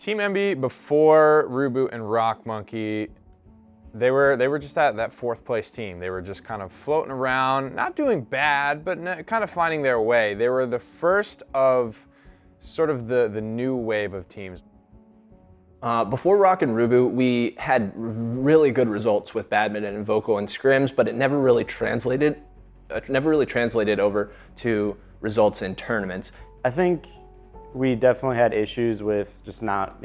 Team Envy before Reboot and Rock Monkey, they were just that fourth place team. They were just kind of floating around, not doing bad, but kind of finding their way. They were the first of sort of the new wave of teams. Before Rock and Reboot, we had really good results with badminton and vocal and scrims, but it never really translated over to results in tournaments. I think we definitely had issues with just not,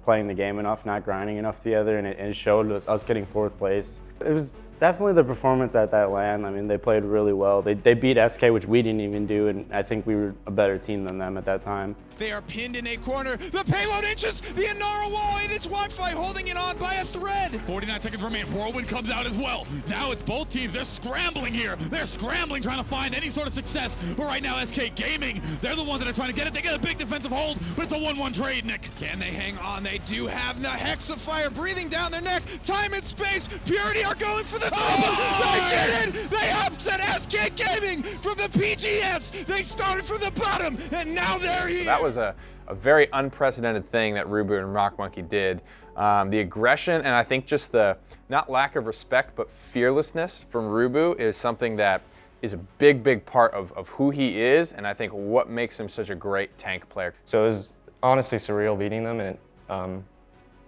playing the game enough, not grinding enough together, and it showed us getting fourth place. It was definitely the performance at that LAN. I mean, they played really well. They beat SK, which we didn't even do, and I think we were a better team than them at that time. They are pinned in a corner. The payload inches the Inara wall. It is Wi-Fi holding it on by a thread. 49 seconds remain. Whirlwind comes out as well. Now it's both teams. They're scrambling here. They're scrambling, trying to find any sort of success. But right now, SK Gaming, they're the ones that are trying to get it. They get a big defensive hold, but it's a 1-1 trade, Nick. Can they hang on? They do have the Hex of Fire breathing down their neck. Time and space. Purity are going for the They get it! They upset SK Gaming from the PGS. They started from the bottom, and now they're here. So that was a very unprecedented thing that Reboot and Rock Monkey did. The aggression, and I think just the, not lack of respect, but fearlessness from Reboot is something that is a big part of who he is, and I think what makes him such a great tank player. So it was honestly surreal beating them, and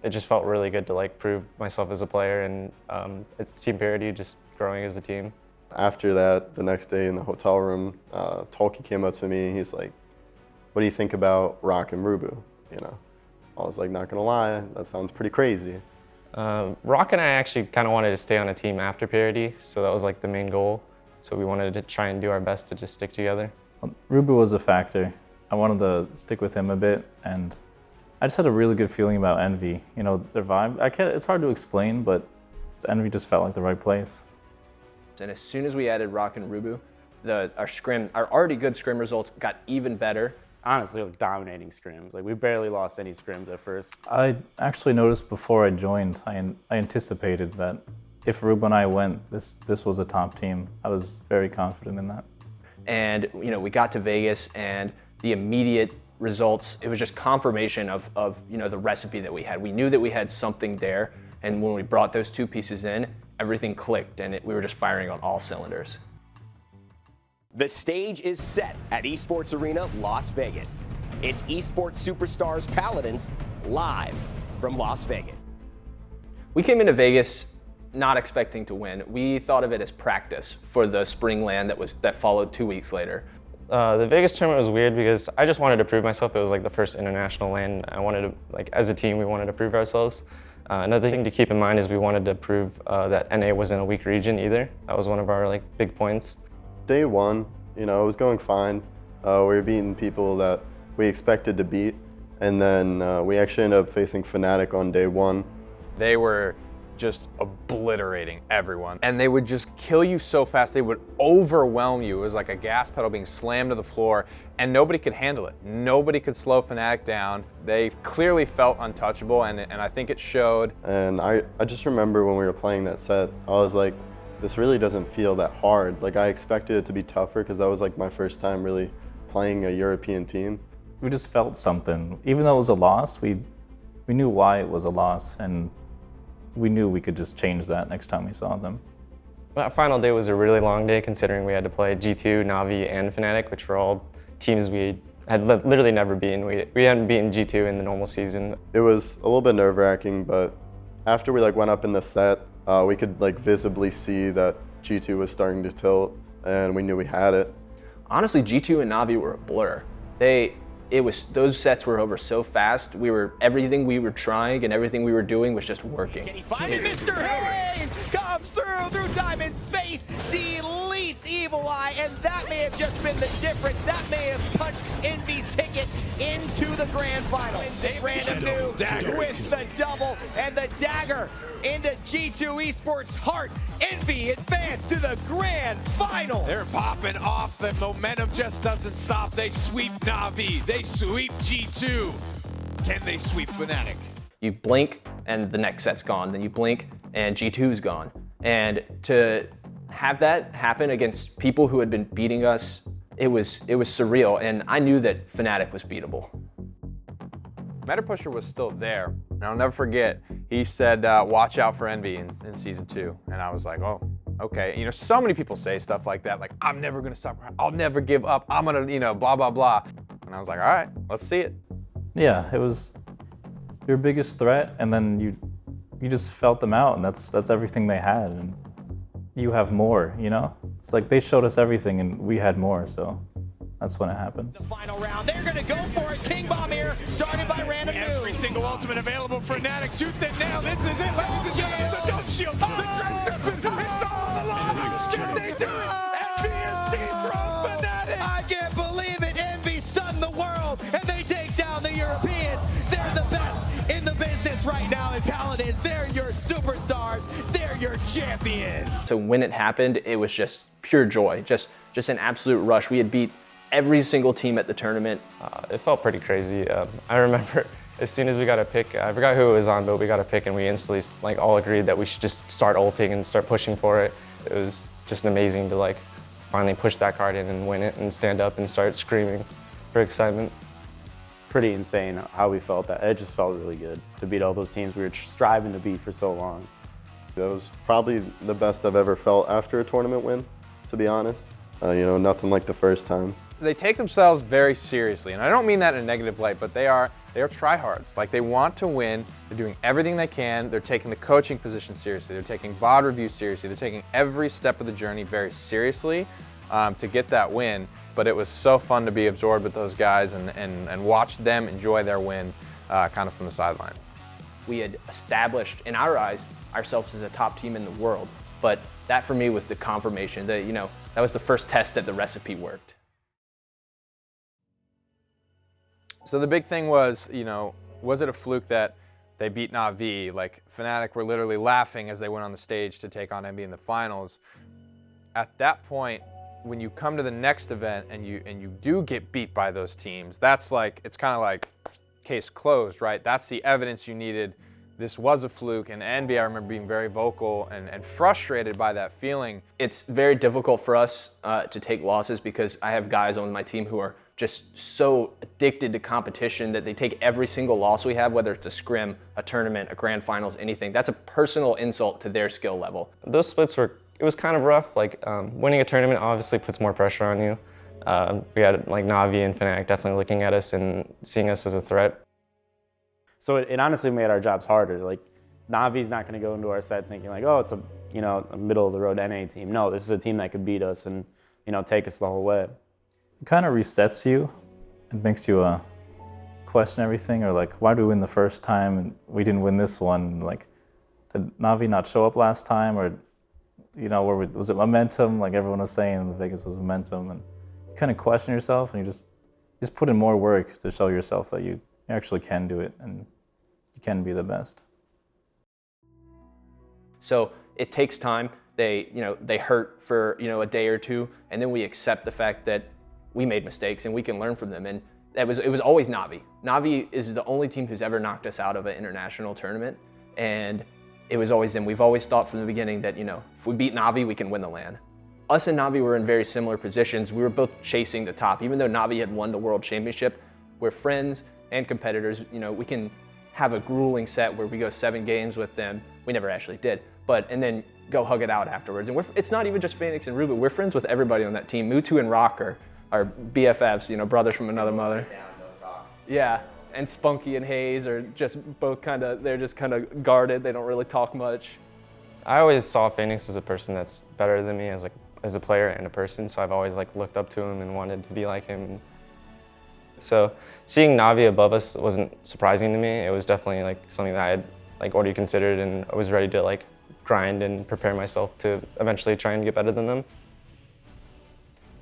it just felt really good to prove myself as a player, and Team Purity just growing as a team. After that, the next day in the hotel room, Tolkien came up to me and he's like, "What do you think about Rock and Reboot?" I was like, not gonna lie, that sounds pretty crazy. Rock and I actually kind of wanted to stay on a team after Purity, so that was the main goal. So we wanted to try and do our best to just stick together. Reboot was a factor. I wanted to stick with him a bit, and I just had a really good feeling about Envy. Their vibe. It's hard to explain, but Envy just felt like the right place. And as soon as we added Rock and Reboot, our already good scrim results got even better. Honestly, dominating scrims. We barely lost any scrims at first. I actually noticed before I joined, I anticipated that if Rube and I went, this was a top team. I was very confident in that. And we got to Vegas, and the immediate results, it was just confirmation of the recipe that we had. We knew that we had something there, and when we brought those two pieces in, everything clicked, and we were just firing on all cylinders. The stage is set at Esports Arena, Las Vegas. It's esports superstars Paladins live from Las Vegas. We came into Vegas not expecting to win. We thought of it as practice for the spring LAN that followed 2 weeks later. The Vegas tournament was weird because I just wanted to prove myself. It was the first international LAN. I wanted to, as a team, we wanted to prove ourselves. Another thing to keep in mind is we wanted to prove that NA wasn't a weak region either. That was one of our big points. Day one, it was going fine. We were beating people that we expected to beat, and then we actually ended up facing Fnatic on day one. They were just obliterating everyone, and they would just kill you so fast. They would overwhelm you. It was like a gas pedal being slammed to the floor, and nobody could handle it. Nobody could slow Fnatic down. They clearly felt untouchable, and I think it showed. And I just remember when we were playing that set, I was like, this really doesn't feel that hard. I expected it to be tougher because that was my first time really playing a European team. We just felt something. Even though it was a loss, we knew why it was a loss, and we knew we could just change that next time we saw them. That final day was a really long day considering we had to play G2, Navi, and Fnatic, which were all teams we had literally never beaten. We hadn't beaten G2 in the normal season. It was a little bit nerve-wracking, but after we went up in the set, we could visibly see that G2 was starting to tilt, and we knew we had it. Honestly, G2 and Navi were a blur. Those sets were over so fast. Everything we were trying and everything we were doing was just working. Can he find it? Mr. Hayes comes through time and space, deletes Evil Eye, and that may have just been the difference. That may have punched Envy's ticket into the grand finals. They ran a new with the double and the dagger into G2 Esports' heart. Envy advanced to the grand final. They're popping off. The momentum just doesn't stop. They sweep Navi. They sweep G2. Can they sweep Fnatic? You blink and the next set's gone. Then you blink and G2's gone. And to have that happen against people who had been beating us, it was surreal. And I knew that Fnatic was beatable. Metapusher was still there. And I'll never forget, he said, watch out for Envy in season 2. And I was like, oh, okay. You know, so many people say stuff like that, like, I'm never gonna stop, I'll never give up, I'm gonna, you know, blah, blah, blah. And I was like, all right, let's see it. Yeah, it was your biggest threat, and then you just felt them out, and that's everything they had. And you have more, you know? It's like they showed us everything, and we had more, so that's when it happened. The final round, they're gonna go for it. King Bomb here, started by Random News. Every single ultimate available for Fnatic. Tooth and nail. This is it, ladies and gentlemen. The dome shield. The Great Weapon. It's all on the line. Can they do it? Envy is dethroned Fnatic. I can't believe it. Envy stunned the world, and they take down the Europeans. They're the best in the business right now in Paladins. They're your superstars. They're your champions. So when it happened, it was just pure joy, just an absolute rush. We had beat every single team at the tournament. It felt pretty crazy. I remember as soon as we got a pick, I forgot who it was on, but we got a pick and we instantly like all agreed that we should just start ulting and start pushing for it. It was just amazing to like finally push that card in and win it and stand up and start screaming for excitement. Pretty insane how we felt that. It just felt really good to beat all those teams we were striving to beat for so long. That was probably the best I've ever felt after a tournament win, to be honest. You know, nothing like the first time. They take themselves very seriously, and I don't mean that in a negative light, but they are tryhards. Like, they want to win, they're doing everything they can, they're taking the coaching position seriously, they're taking VOD review seriously, they're taking every step of the journey very seriously to get that win. But it was so fun to be absorbed with those guys and watch them enjoy their win kind of from the sideline. We had established, in our eyes, ourselves as a top team in the world, but that for me was the confirmation that, you know, that was the first test that the recipe worked. So the big thing was, you know, was it a fluke that they beat Na'Vi? Like, Fnatic were literally laughing as they went on the stage to take on Envy in the finals. At that point, when you come to the next event and you do get beat by those teams, that's like, it's kind of like case closed, right? That's the evidence you needed. This was a fluke, and Envy, I remember being very vocal and frustrated by that feeling. It's very difficult for us to take losses because I have guys on my team who are just so addicted to competition that they take every single loss we have, whether it's a scrim, a tournament, a grand finals, anything. That's a personal insult to their skill level. Those splits were, it was kind of rough. Like winning a tournament obviously puts more pressure on you. We had like Na'Vi and Fnatic definitely looking at us and seeing us as a threat. So it honestly made our jobs harder. Like, Na'Vi's not going to go into our set thinking like, oh, it's a, you know, a middle of the road NA team. No, this is a team that could beat us and, you know, take us the whole way. It kind of resets you. It makes you question everything, or like, why did we win the first time and we didn't win this one? Like, did Na'Vi not show up last time, or, you know, was it momentum? Like everyone was saying, Vegas was momentum, and you kind of question yourself, and you just put in more work to show yourself that you actually can do it and you can be the best. So it takes time. They hurt for, you know, a day or two, and then we accept the fact that we made mistakes and we can learn from them. And it was always Na'Vi. Na'Vi is the only team who's ever knocked us out of an international tournament, and it was always them. We've always thought from the beginning that, you know, if we beat Na'Vi, we can win the LAN. Us and Na'Vi were in very similar positions. We were both chasing the top. Even though Na'Vi had won the World Championship, we're friends and competitors. You know, we can have a grueling set where we go 7 games with them. We never actually did, and then go hug it out afterwards. And it's not even just Phoenix and Rubu. We're friends with everybody on that team. Mutu and Rock are BFFs, you know, brothers from another mother. Sit down, don't talk. Yeah, and Spunky and Hayes are just both they're just kind of guarded. They don't really talk much. I always saw Phoenix as a person that's better than me as a player and a person, so I've always like looked up to him and wanted to be like him. So seeing Na'Vi above us wasn't surprising to me. It was definitely like something that I had like already considered, and I was ready to like grind and prepare myself to eventually try and get better than them.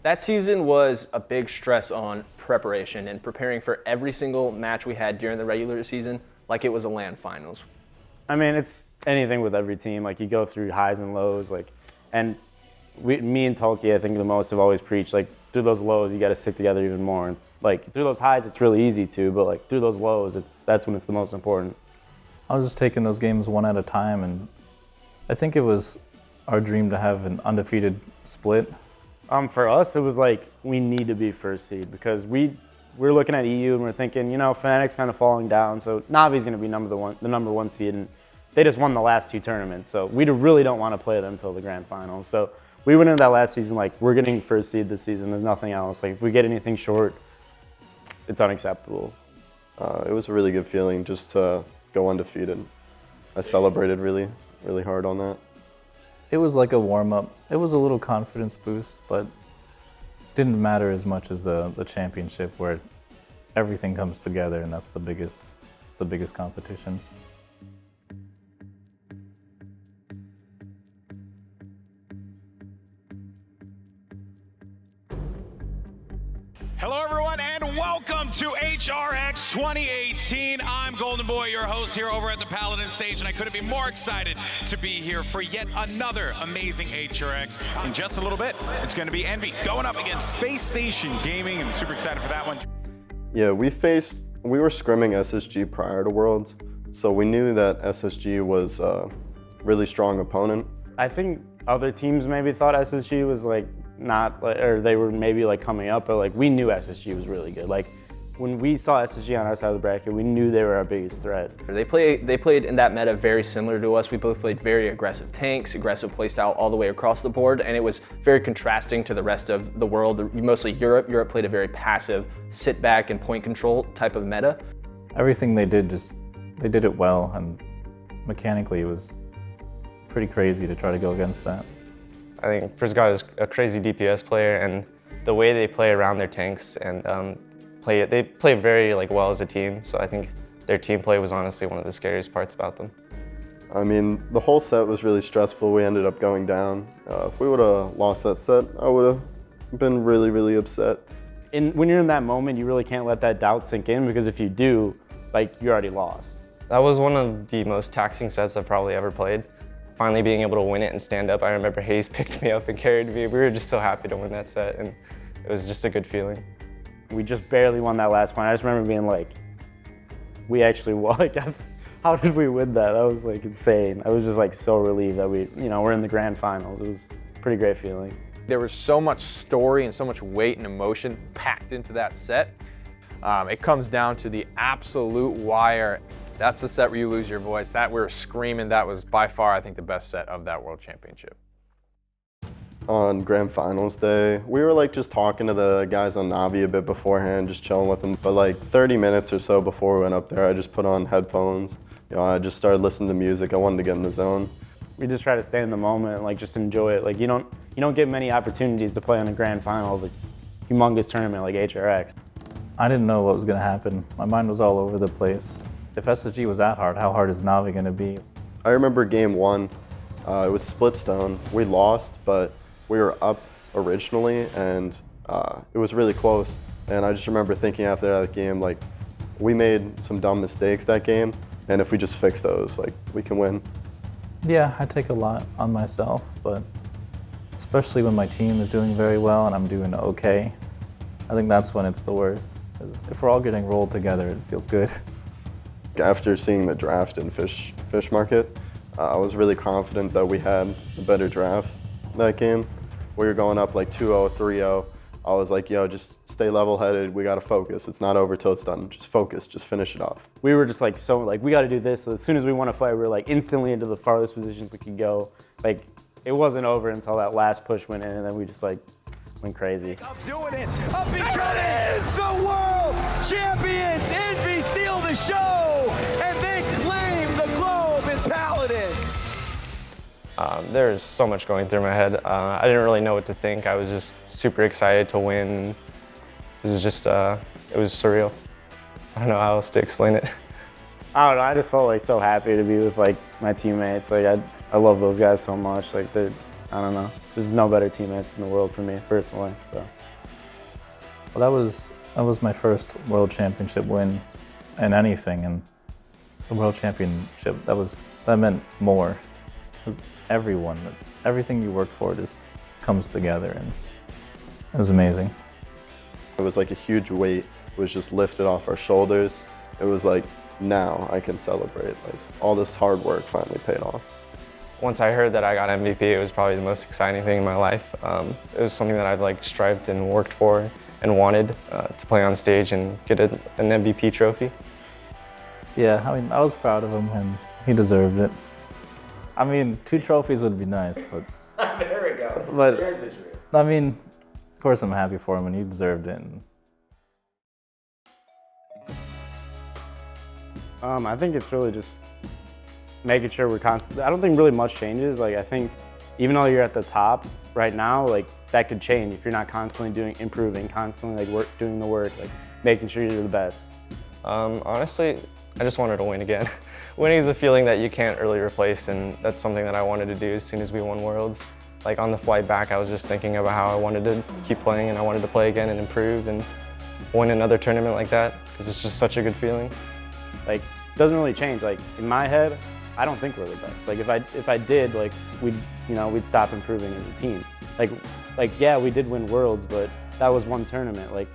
That season was a big stress on preparation and preparing for every single match we had during the regular season like it was a LAN finals. I mean, it's anything with every team. Like, you go through highs and lows, like, and me and Tolkien, I think the most, have always preached, like, through those lows, you got to stick together even more. And, like, through those highs, it's really easy to, but, like, through those lows, that's when it's the most important. I was just taking those games one at a time, and I think it was our dream to have an undefeated split. For us, it was like, we need to be first seed because we we're looking at EU and we're thinking, you know, Fnatic's kind of falling down, so Navi's going to be the number one seed, and they just won the last 2 tournaments, so we really don't want to play them until the grand finals. So we went into that last season like, we're getting first seed this season, there's nothing else. Like, if we get anything short, it's unacceptable. It was a really good feeling just to go undefeated. I celebrated really, really hard on that. It was like a warm-up. It was a little confidence boost, but didn't matter as much as the championship, where everything comes together, and that's the biggest competition. Hello, everyone, and welcome to HRX 2018. I'm Golden Boy, your host here over at the Paladins stage, and I couldn't be more excited to be here for yet another amazing HRX. In just a little bit, it's going to be Envy going up against Space Station Gaming, and I'm super excited for that one. Yeah, we were scrimming SSG prior to Worlds, so we knew that SSG was a really strong opponent. I think other teams maybe thought SSG was like not, or they were maybe like coming up, but like we knew SSG was really good. Like when we saw SSG on our side of the bracket, we knew they were our biggest threat. They played in that meta very similar to us. We both played very aggressive tanks, aggressive playstyle all the way across the board, and it was very contrasting to the rest of the world, mostly Europe. Europe played a very passive, sit back and point control type of meta. Everything they did, they did it well, and mechanically it was pretty crazy to try to go against that. I think FrZGod is a crazy DPS player, and the way they play around their tanks and they play very well as a team. So I think their team play was honestly one of the scariest parts about them. I mean, the whole set was really stressful. We ended up going down. If we would have lost that set, I would have been really, really upset. And when you're in that moment, you really can't let that doubt sink in, because if you do, like, you're already lost. That was one of the most taxing sets I've probably ever played. Finally being able to win it and stand up. I remember Hayes picked me up and carried me. We were just so happy to win that set, and it was just a good feeling. We just barely won that last point. I just remember being like, we actually won. Like, how did we win that? That was like insane. I was just like so relieved that we're in the grand finals. It was a pretty great feeling. There was so much story and so much weight and emotion packed into that set. It comes down to the absolute wire. That's the set where you lose your voice. That we were screaming. That was by far, I think, the best set of that World Championship. On Grand Finals day, we were like just talking to the guys on Navi a bit beforehand, just chilling with them. But like 30 minutes or so before we went up there, I just put on headphones. You know, I just started listening to music. I wanted to get in the zone. We just try to stay in the moment and like just enjoy it. Like you don't get many opportunities to play in a grand final of a humongous tournament like HRX. I didn't know what was going to happen. My mind was all over the place. If SSG was that hard, how hard is Navi going to be? I remember game 1. It was split stone. We lost, but we were up originally, and it was really close. And I just remember thinking after that game, like, we made some dumb mistakes that game, and if we just fix those, like, we can win. Yeah, I take a lot on myself, but especially when my team is doing very well and I'm doing okay, I think that's when it's the worst. 'Cause if we're all getting rolled together, it feels good. After seeing the draft in Fish Market, I was really confident that we had a better draft that game. We were going up like 2-0, 3-0. I was like, yo, just stay level-headed. We got to focus. It's not over till it's done. Just focus. Just finish it off. We were just like, we got to do this. So as soon as we won a fight, we were like instantly into the farthest positions we could go. Like, it wasn't over until that last push went in, and then we just like went crazy. Up doing it. Up and it is the world champions. Envy steal the show, and they claim the globe in Paladins. There's so much going through my head. I didn't really know what to think. I was just super excited to win. It was just, it was surreal. I don't know how else to explain it. I don't know, I just felt like so happy to be with like my teammates. Like I love those guys so much. Like I don't know, there's no better teammates in the world for me personally. So. Well, that was my first World Championship win in anything, and the World Championship, that meant more. Because everything you work for just comes together, and it was amazing. It was like a huge weight was just lifted off our shoulders. It was like, now I can celebrate. Like, all this hard work finally paid off. Once I heard that I got MVP, it was probably the most exciting thing in my life. It was something that I've strived and worked for, and wanted to play on stage and get an MVP trophy. Yeah, I mean, I was proud of him and he deserved it. I mean, 2 trophies would be nice, but There we go. But- There's the truth. I mean, of course I'm happy for him and he deserved it. And I think it's really just making sure we're constant. I don't think really much changes. Like, I think even though you're at the top right now, like, that could change if you're not constantly improving, constantly like doing the work, like making sure you're the best. Honestly, I just wanted to win again. Winning is a feeling that you can't really replace, and that's something that I wanted to do as soon as we won Worlds. Like, on the flight back, I was just thinking about how I wanted to keep playing and I wanted to play again and improve and win another tournament like that, because it's just such a good feeling. Like, it doesn't really change. Like, in my head, I don't think we're the best. Like, if I did, like, we'd stop improving as a team. Like yeah, we did win Worlds, but that was one tournament. Like,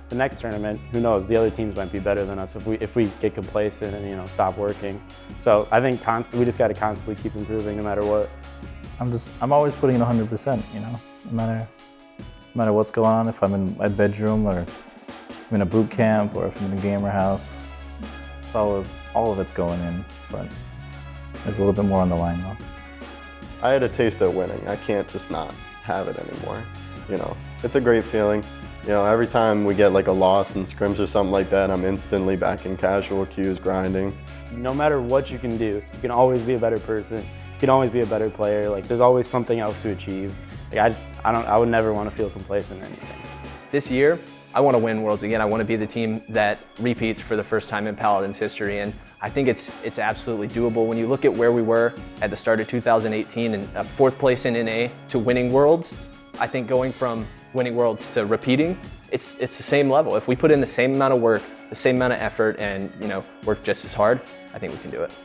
the next tournament, who knows? The other teams might be better than us if we get complacent and stop working. So I think we just got to constantly keep improving no matter what. I'm always putting in 100%, no matter what's going on. If I'm in my bedroom or I'm in a boot camp or if I'm in a gamer house, it's always, all of it's going in, but there's a little bit more on the line though. I had a taste of winning. I can't just not have it anymore. It's a great feeling. Every time we get like a loss in scrims or something like that, I'm instantly back in casual queues grinding. No matter what you can do, you can always be a better person. You can always be a better player. Like, there's always something else to achieve. Like, I would never want to feel complacent in anything. This year, I want to win Worlds again. I want to be the team that repeats for the first time in Paladins history, and I think it's absolutely doable. When you look at where we were at the start of 2018 and 4th place in NA to winning Worlds, I think going from winning Worlds to repeating, it's the same level. If we put in the same amount of work, the same amount of effort, and work just as hard, I think we can do it.